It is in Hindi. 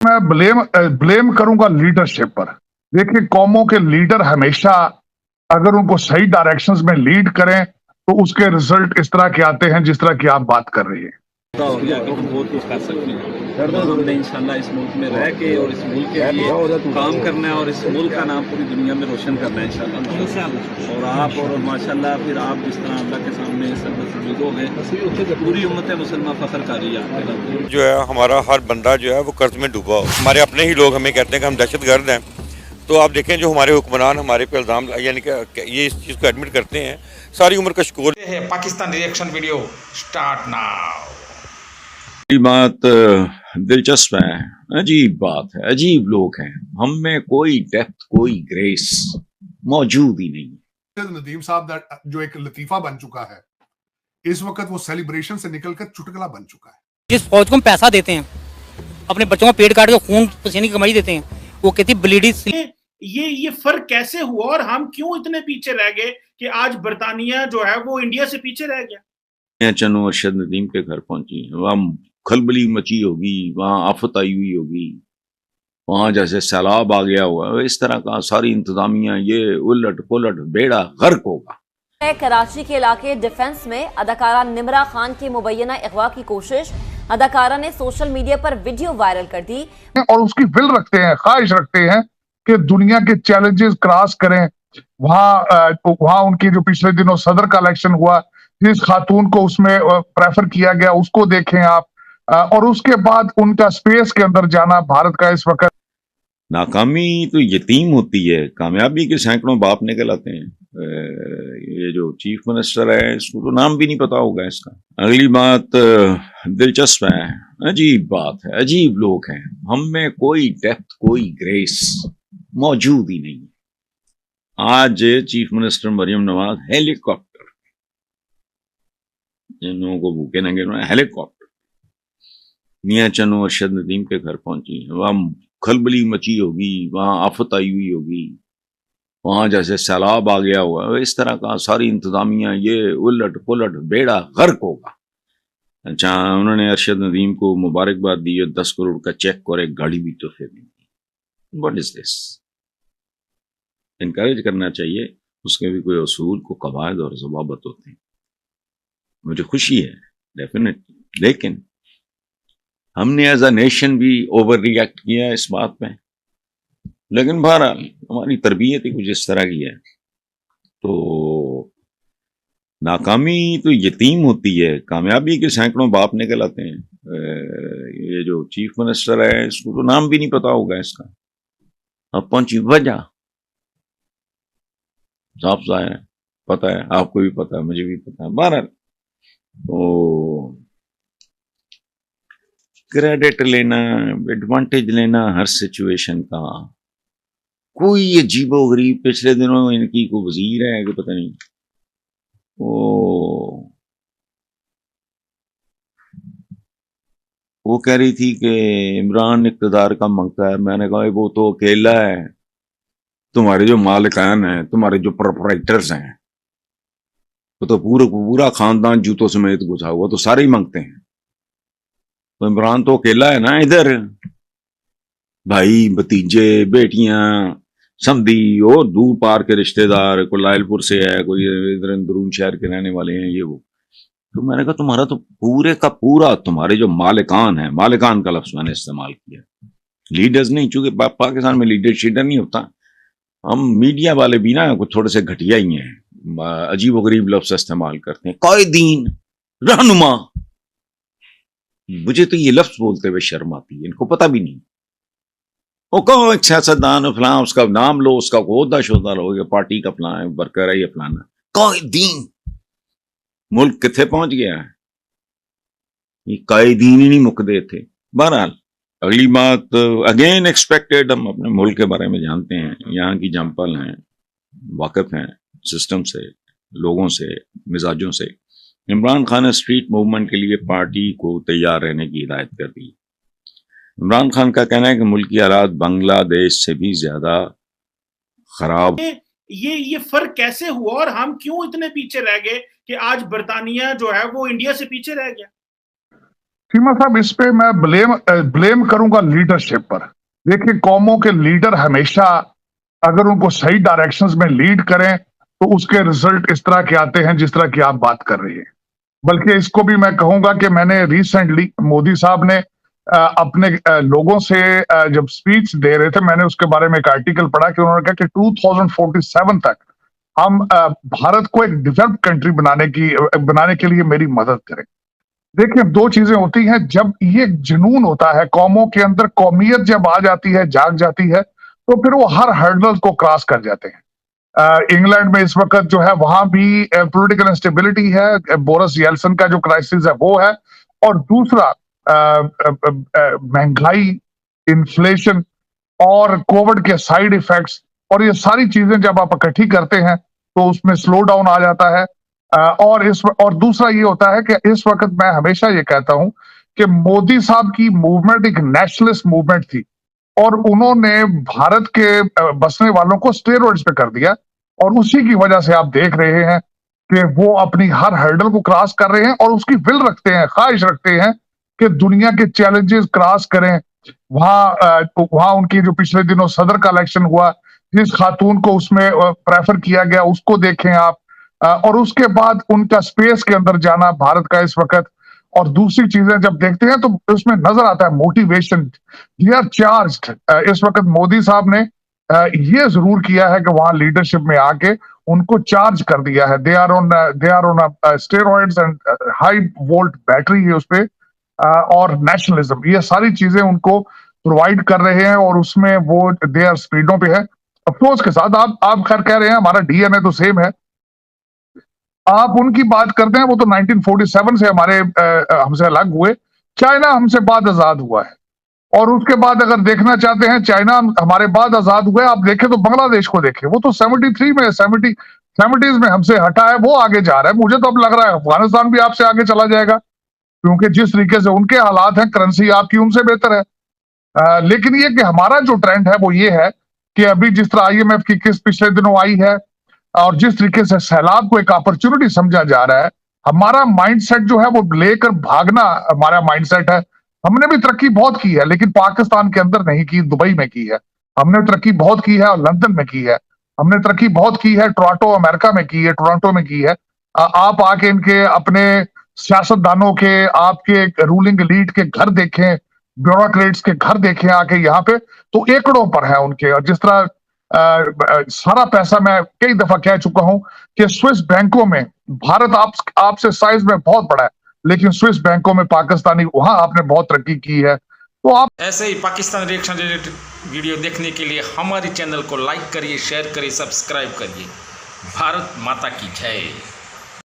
मैं ब्लेम करूंगा लीडरशिप पर। देखिए, कौमों के लीडर हमेशा अगर उनको सही डायरेक्शंस में लीड करें तो उसके रिजल्ट इस तरह के आते हैं जिस तरह की आप बात कर रही हैं। पता हो गया कि हम बहुत कुछ कर सकते हैं और हमने इंशाल्लाह इस मुल्क में रह के और इस मुल्क के लिए काम करना है और इस मुल्क का नाम पूरी दुनिया में रोशन करना है इंशाल्लाह। और आप और माशाल्लाह फिर आप जिस तरह अल्लाह के सामने सर्वसुजूद हो गए, पूरी उम्मत मुसलमान फख्र कर रही है आपके। जो है हमारा हर बंदा जो है वो कर्ज में डूबा हो। हमारे अपने ही लोग हमें कहते हैं कि हम दहशतगर्द हैं। तो आप देखें जो हमारे हुक्मरान हमारे पे इल्ज़ाम यानी कि ये इस चीज़ को एडमिट करते हैं, सारी उम्र का शिकोर है। Pakistan reaction video start now. बात दिलचस्प है, अजीब बात है, अजीब लोग हैं। हम में कोई डेप्थ, कोई ग्रेस मौजूद ही नहीं। नदीम साहब जो एक लतीफा बन चुका है, इस वक्त वो सेलिब्रेशन से निकलकर चुटकुला बन चुका है। जिस फौज को हम पैसा देते हैं, अपने बच्चों का पेट काट के खून पसीने की कमाई देते हैं, वो कहती ब्लीडी। ये फर्क कैसे हुआ और हम क्यों इतने पीछे रह गए कि आज बर्तानिया जो है वो इंडिया से पीछे रह गया। चनो अरशद नदीम के घर पहुंची, वहां खलबली मची होगी, वहां आफत आई हुई होगी, वहां जैसे सैलाब आ गया हुआ, इस तरह का सारी इंतजामिया ये उलट पुलट बेड़ा गर्क होगा। कराची के इलाके डिफेंस में अदाकारा निमरा खान के मुबैना अगवा की कोशिश, अदाकारा ने सोशल मीडिया पर वीडियो वायरल कर दी और उसकी विल रखते हैं, ख्वाहिश रखते हैं कि दुनिया के चैलेंजेस क्रॉस करें। वहां उनकी जो पिछले दिनों सदर का इलेक्शन हुआ, जिस खातून को उसमें प्रेफर किया गया उसको देखें आप, और उसके बाद उनका स्पेस के अंदर जाना भारत का इस वक्त। नाकामी तो यतीम होती है, कामयाबी के सैकड़ों बाप निकल आते हैं। ये जो चीफ मिनिस्टर है इसको तो नाम भी नहीं पता होगा इसका। अगली बात दिलचस्प है, अजीब बात है, अजीब लोग हैं। हम में कोई डेप्थ, कोई ग्रेस मौजूद ही नहीं। आज chief minister Maryam Nawaz helicopter, जिन लोगों को भूखे नंगे हेलीकॉप्टर मियां चनो अरशद नदीम के घर पहुंची, वहां खलबली मची होगी, वहां आफत आई हुई होगी, वहां जैसे सैलाब आ गया हुआ, इस तरह का सारी इंतजामिया ये उलट पुलट बेड़ा गर्क होगा। अच्छा, उन्होंने अरशद नदीम को मुबारकबाद दी, 10 करोड़ का चेक और एक गाड़ी भी तोहफे में दी। What is this? इनकरेज करना चाहिए, उसके भी कोई असूल को कवायद और जवाबत होते हैं। मुझे खुशी है डेफिनेटली, लेकिन हमने एज अ नेशन भी ओवर रिएक्ट किया इस बात में। लेकिन बहरहाल हमारी तरबियत ही कुछ इस तरह की है। तो नाकामी तो यतीम होती है, कामयाबी के सैकड़ों बाप निकल आते हैं। ये जो चीफ मिनिस्टर है इसको तो नाम भी नहीं पता होगा इसका। अब पहुंची वजह साफ जाहिर है, पता है, आपको भी पता है, मुझे भी पता है। बहरहाल तो क्रेडिट लेना, एडवांटेज लेना हर सिचुएशन का, कोई अजीबो गरीब। पिछले दिनों इनकी को वजीर है कि पता नहीं, वो कह रही थी कि इमरान इक़्तिदार का मंगता है। मैंने कहा वो तो अकेला है, तुम्हारे जो मालिकान हैं, तुम्हारे जो प्रोपराइटर्स हैं, वो तो पूरा खानदान जूतों समेत घुसा हुआ, तो सारे ही मांगते हैं। तो इमरान तो अकेला है ना इधर, भाई भतीजे बेटियां समधी और दूर पार के रिश्तेदार, कोई लायलपुर से है, कोई इधर अंदरून शहर के रहने वाले हैं, ये वो। तो मैंने कहा तुम्हारा तो पूरे का पूरा, तुम्हारे जो मालिकान है, मालिकान का लफ्ज मैंने इस्तेमाल किया, लीडर्स नहीं, चूंकि पाकिस्तान में लीडर शीडर नहीं होता। हम मीडिया वाले भी ना कुछ थोड़े से घटिया ही हैं, अजीब गरीब लफ्ज इस्तेमाल करते हैं, कायदीन, रहनुमा। मुझे तो ये लफ्ज बोलते हुए शर्म आती है, इनको पता भी नहीं। वो कहो एक सियासतदान फलां, उसका नाम लो, उसका ओहदा शोदा लो, पार्टी का फलां है, वर्कर है, ये फलाना। कायदीन, मुल्क किथे पहुंच गया है, ये कायदीन ही नहीं मुकदे थे। बहरहाल अगली बात, अगेन एक्सपेक्टेड, हम अपने मुल्क के बारे में जानते हैं, यहाँ की जंपल हैं, वाकिफ हैं सिस्टम से, लोगों से, मिजाजों से। इमरान खान ने स्ट्रीट मूवमेंट के लिए पार्टी को तैयार रहने की हिदायत कर दी। इमरान खान का कहना है कि मुल्क की हालात बांग्लादेश से भी ज्यादा खराब। ये फर्क कैसे हुआ और हम क्यों इतने पीछे रह गए कि आज बर्तानिया जो है वो इंडिया से पीछे रह गया। सीमा साहब, इस पे मैं ब्लेम करूंगा लीडरशिप पर। देखिए, कौमों के लीडर हमेशा अगर उनको सही डायरेक्शंस में लीड करें तो उसके रिजल्ट इस तरह के आते हैं जिस तरह की आप बात कर रही हैं। बल्कि इसको भी मैं कहूंगा कि मैंने रिसेंटली मोदी साहब ने अपने लोगों से जब स्पीच दे रहे थे, मैंने उसके बारे में एक आर्टिकल पढ़ा कि उन्होंने कहा कि 2047 तक हम भारत को एक डेवलप्ड कंट्री बनाने के लिए मेरी मदद करें। देखिए, दो चीजें होती हैं। जब ये जुनून होता है कौमों के अंदर, कौमियत जब आ जाती है, जाग जाती है, तो फिर वो हर हर्डल को क्रॉस कर जाते हैं। इंग्लैंड में इस वक्त जो है वहां भी पॉलिटिकल इंस्टेबिलिटी है, बोरिस येल्सिन का जो क्राइसिस है वो है, और दूसरा महंगाई, इन्फ्लेशन और कोविड के साइड इफेक्ट्स, और ये सारी चीजें जब आप इकट्ठी करते हैं तो उसमें स्लो डाउन आ जाता है। और दूसरा ये होता है कि इस वक्त मैं हमेशा ये कहता हूं कि मोदी साहब की मूवमेंट एक नेशनलिस्ट मूवमेंट थी, और उन्होंने भारत के बसने वालों को स्टेरॉइड्स पे कर दिया, और उसी की वजह से आप देख रहे हैं कि वो अपनी हर हर्डल को क्रॉस कर रहे हैं, और उसकी विल रखते हैं, ख्वाहिश रखते हैं कि दुनिया के चैलेंजेस क्रॉस करें। वहां उनकी जो पिछले दिनों सदर का इलेक्शन हुआ, जिस खातून को उसमें प्रेफर किया गया उसको देखें आप, और उसके बाद उनका स्पेस के अंदर जाना भारत का इस वक्त, और दूसरी चीजें जब देखते हैं तो उसमें नजर आता है मोटिवेशन। They are charged. इस वक्त मोदी साहब ने ये जरूर किया है कि वहां लीडरशिप में आके उनको चार्ज कर दिया है। They are on steroids and high volt battery है उस पे, और नेशनलिज्म, ये सारी चीजें उनको प्रोवाइड कर रहे हैं, और उसमें वो दे आर स्पीडों पे है। अफसोस के साथ आप खैर कह रहे हैं हमारा डीएनए तो सेम है। आप उनकी बात करते हैं, वो तो 1947 से हमसे अलग हुए। चाइना हमसे बाद आजाद हुआ है, और उसके बाद अगर देखना चाहते हैं चाइना हमारे बाद आजाद हुए, आप देखें तो बांग्लादेश को देखें, वो तो 70s में हमसे हटा है, वो आगे जा रहा है। मुझे तो अब लग रहा है अफगानिस्तान भी आपसे आगे चला जाएगा, क्योंकि जिस तरीके से उनके हालात हैं, करेंसी आपकी उनसे बेहतर है। लेकिन ये कि हमारा जो ट्रेंड है वो ये है कि अभी जिस तरह IMF की किस्त पिछले दिनों आई है, और जिस तरीके से सैलाब को एक अपॉर्चुनिटी समझा जा रहा है, हमारा माइंडसेट जो है वो लेकर भागना हमारा माइंडसेट है। हमने भी तरक्की बहुत की है, लेकिन पाकिस्तान के अंदर नहीं की, दुबई में की है। हमने तरक्की बहुत की है और लंदन में की है। हमने तरक्की बहुत की है, टोरंटो अमेरिका में की है, टोरंटो में की है। आप आके इनके अपने सियासतदानों के, आपके रूलिंग एलीट के घर देखें, ब्यूरोक्रेट्स के घर देखें आके यहाँ पे, तो एकड़ों पर है उनके। और जिस तरह सारा पैसा, मैं कई दफा कह चुका हूं कि स्विस बैंकों में भारत आपसे साइज में बहुत बड़ा है, लेकिन स्विस बैंकों में पाकिस्तानी, वहां आपने बहुत तरक्की की है। तो आप ऐसे ही पाकिस्तान रिएक्शन रिलेटेड वीडियो देखने के लिए हमारे चैनल को लाइक करिए, शेयर करिए, सब्सक्राइब करिए। भारत माता की जय।